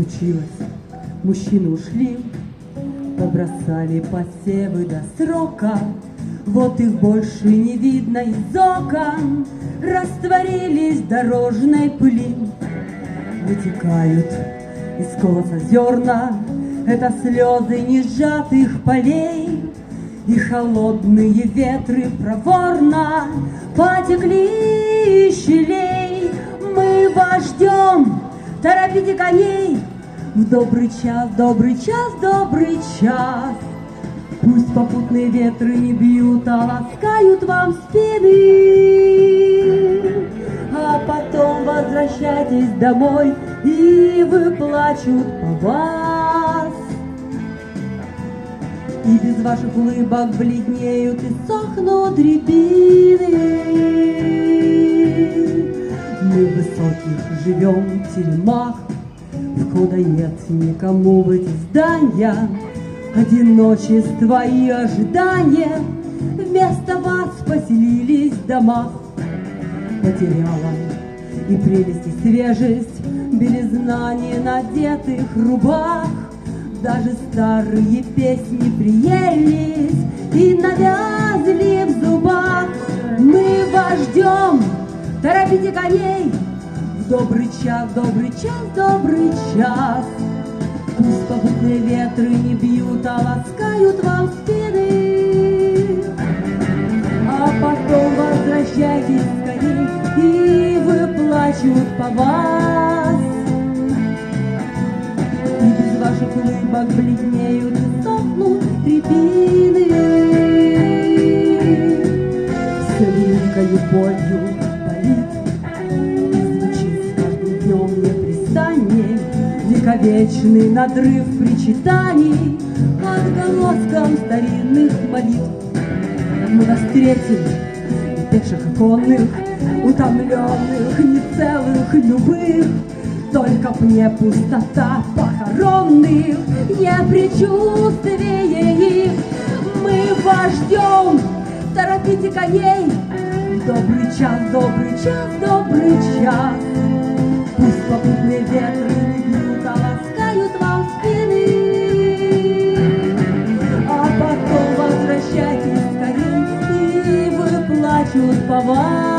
случилось? Мужчины ушли, побросали посевы до срока. Вот их больше не видно из окон, растворились в дорожной пыли. Вытекают из колоса зерна, это слезы несжатых полей. И холодные ветры проворно потекли из щелей. Мы вас ждем, торопите коней, в добрый час, добрый час, добрый час. Пусть попутные ветры не бьют, а ласкают вам спины. А потом возвращайтесь домой, и выплачут по вас. И без ваших улыбок бледнеют и сохнут рябины. Мы в высоких живем теремах, входа нет никому в эти здания. Одиночество и ожидание вместо вас поселились в домах. Потеряла и прелесть, и свежесть белизна ненадетых рубах. Даже старые песни приелись и навязли в зубах. Мы вас ждем, торопите коней, в добрый час, добрый час, добрый час. Пусть попутные ветры не бьют, а ласкают вам спины. А потом возвращайтесь скорей, и выплачут по вас. И без ваших улыбок бледнеют и сохнут рябины. Все великою болью болит, и звучит с каждым днем непрестанней вековечный надрыв причитаний отголоском старинных молитв. Мы вас встретим, и пеших, и конных, утомленных, нецелых, любых. Только б не пустота похоронных, не предчувствие их. Мы вас ждем, торопите коней, добрый час, добрый час, добрый час. Пусть попутные ветры не бьют, а ласкают вам спины. А потом возвращайтесь скорей, и выплачут по вам.